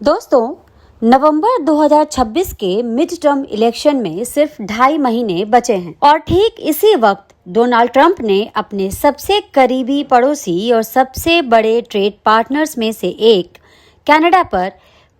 दोस्तों, नवंबर 2026 के mid term election में सिर्फ 2.5 महीने बचे हैं और ठीक इसी वक्त डोनाल्ड ट्रंप ने अपने सबसे करीबी पड़ोसी और सबसे बड़े ट्रेड पार्टनर्स में से एक कनाडा पर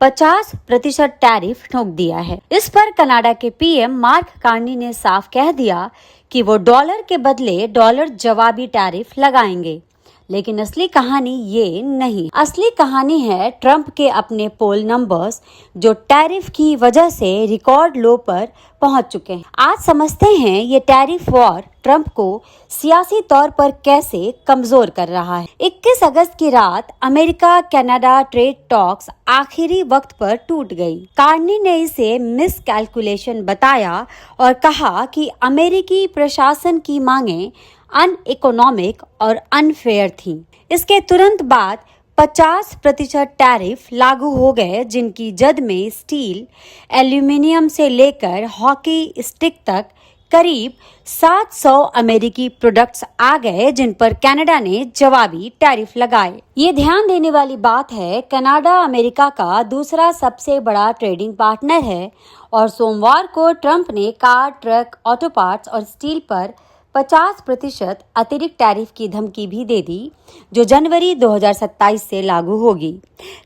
50% टैरिफ ठोक दिया है। इस पर कनाडा के पीएम मार्क कार्नी ने साफ कह दिया कि वो डॉलर के बदले डॉलर जवाबी टैरिफ लगाएंगे। लेकिन असली कहानी ये नहीं। असली कहानी है ट्रंप के अपने पोल नंबर्स जो टैरिफ की वजह से रिकॉर्ड लो पर पहुंच चुके हैं। आज समझते हैं ये टैरिफ वॉर ट्रंप को सियासी तौर पर कैसे कमजोर कर रहा है। 21 अगस्त की रात अमेरिका कनाडा ट्रेड टॉक्स आखिरी वक्त पर टूट गई। कार्नी ने इसे मिस कैलकुलेशन बताया और कहा कि अमेरिकी प्रशासन की मांगे अनइकोनॉमिक और अनफेयर थी। इसके तुरंत बाद 50% टैरिफ लागू हो गए, जिनकी जद में स्टील, एल्यूमिनियम से लेकर हॉकी स्टिक तक करीब 700 अमेरिकी प्रोडक्ट्स आ गए, जिन पर कनाडा ने जवाबी टैरिफ लगाए। ये ध्यान देने वाली बात है, कनाडा अमेरिका का दूसरा सबसे बड़ा ट्रेडिंग पार्टनर है और सोमवार को ट्रंप ने कार, ट्रक, ऑटो पार्ट्स और स्टील पर 50% अतिरिक्त टैरिफ की धमकी भी दे दी, जो जनवरी 2027 से लागू होगी।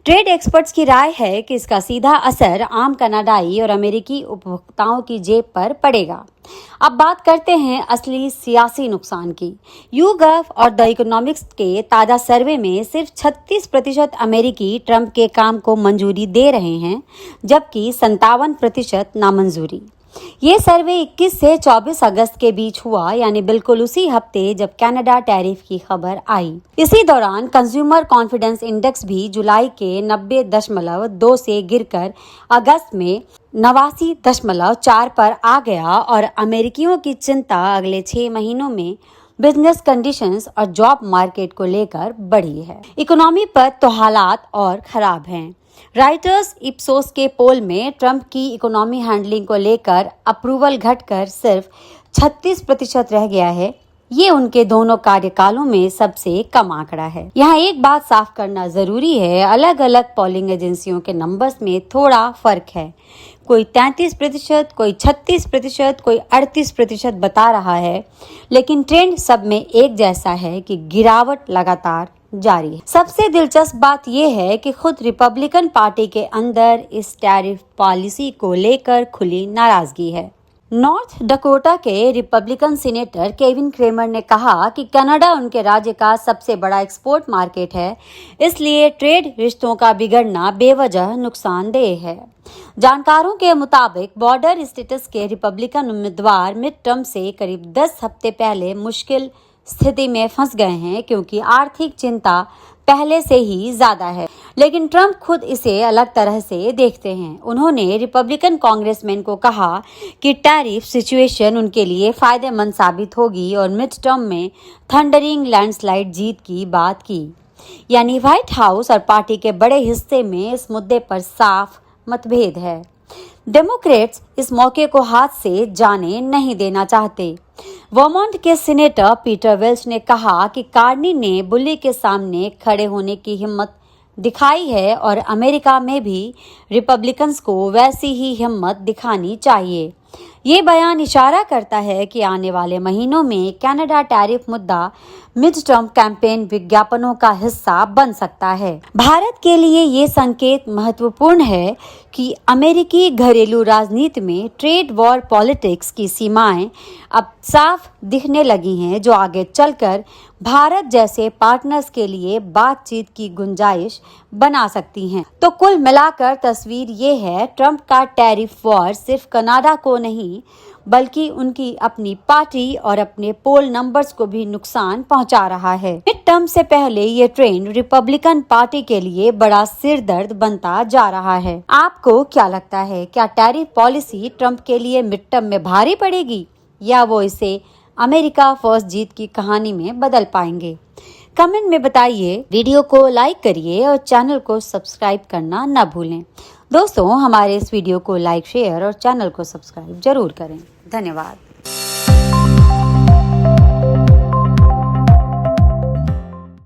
ट्रेड एक्सपर्ट्स की राय है कि इसका सीधा असर आम कनाडाई और अमेरिकी उपभोक्ताओं की जेब पर पड़ेगा। अब बात करते हैं असली सियासी नुकसान की। YouGov और द इकोनॉमिक्स के ताजा सर्वे में सिर्फ 36% अमेरिकी ट्रंप के काम को मंजूरी दे रहे हैं, जबकि 57% नामंजूरी। ये सर्वे 21 से 24 अगस्त के बीच हुआ, यानी बिल्कुल उसी हफ्ते जब कनाडा टैरिफ की खबर आई। इसी दौरान कंज्यूमर कॉन्फिडेंस इंडेक्स भी जुलाई के 90.2 से गिरकर अगस्त में 89.4 पर आ गया और अमेरिकियों की चिंता अगले 6 महीनों में बिजनेस कंडीशंस और जॉब मार्केट को लेकर बढ़ी है। इकोनॉमी पर तो हालात और खराब हैं। राइटर्स इप्सोस के पोल में ट्रंप की इकोनॉमी हैंडलिंग को लेकर अप्रूवल घटकर सिर्फ 36% रह गया है। ये उनके दोनों कार्यकालों में सबसे कम आंकड़ा है। यहाँ एक बात साफ करना जरूरी है, अलग अलग पोलिंग एजेंसियों के नंबर्स में थोड़ा फर्क है। कोई 33%, कोई 36%, कोई 38% बता रहा है, लेकिन ट्रेंड सब में एक जैसा है कि गिरावट लगातार जारी है। सबसे दिलचस्प बात यह है कि खुद रिपब्लिकन पार्टी के अंदर इस टैरिफ पॉलिसी को लेकर खुली नाराजगी है। नॉर्थ डकोटा के रिपब्लिकन सीनेटर केविन क्रेमर ने कहा कि कनाडा उनके राज्य का सबसे बड़ा एक्सपोर्ट मार्केट है, इसलिए ट्रेड रिश्तों का बिगड़ना बेवजह नुकसानदेह है। जानकारों के मुताबिक बॉर्डर स्टेट्स के रिपब्लिकन उम्मीदवार मिड टर्म से करीब 10 हफ्ते पहले मुश्किल स्थिति में फंस गए हैं, क्योंकि आर्थिक चिंता पहले से ही ज्यादा है। लेकिन ट्रंप खुद इसे अलग तरह से देखते हैं। उन्होंने रिपब्लिकन कांग्रेसमैन को कहा कि टैरिफ सिचुएशन उनके लिए फायदेमंद साबित होगी और मिड टर्म में थंडरिंग लैंडस्लाइड जीत की बात की। यानी व्हाइट हाउस और पार्टी के बड़े हिस्से में इस मुद्दे पर साफ मतभेद है। डेमोक्रेट्स इस मौके को हाथ से जाने नहीं देना चाहते। वर्मोंट के सीनेटर पीटर वेल्च ने कहा कि कार्नी ने बुली के सामने खड़े होने की हिम्मत दिखाई है और अमेरिका में भी रिपब्लिकन्स को वैसी ही हिम्मत दिखानी चाहिए। ये बयान इशारा करता है कि आने वाले महीनों में कनाडा टैरिफ मुद्दा मिड टर्म कैंपेन विज्ञापनों का हिस्सा बन सकता है। भारत के लिए ये संकेत महत्वपूर्ण है कि अमेरिकी घरेलू राजनीति में ट्रेड वॉर पॉलिटिक्स की सीमाएं अब साफ दिखने लगी हैं, जो आगे चलकर भारत जैसे पार्टनर्स के लिए बातचीत की गुंजाइश बना सकती हैं। तो कुल मिलाकर तस्वीर ये है, ट्रंप का टैरिफ वॉर सिर्फ कनाडा को नहीं बल्कि उनकी अपनी पार्टी और अपने पोल नंबर्स को भी नुकसान पहुंचा रहा है। मिड टर्म से पहले ये ट्रेंड रिपब्लिकन पार्टी के लिए बड़ा सिरदर्द बनता जा रहा है। आपको क्या लगता है, क्या टैरिफ पॉलिसी ट्रंप के लिए मिड टर्म में भारी पड़ेगी या वो इसे अमेरिका फर्स्ट जीत की कहानी में बदल पाएंगे? कमेंट में बताइए। वीडियो को लाइक करिए और चैनल को सब्सक्राइब करना न भूलें। दोस्तों, हमारे इस वीडियो को लाइक, शेयर और चैनल को सब्सक्राइब जरूर करें। धन्यवाद।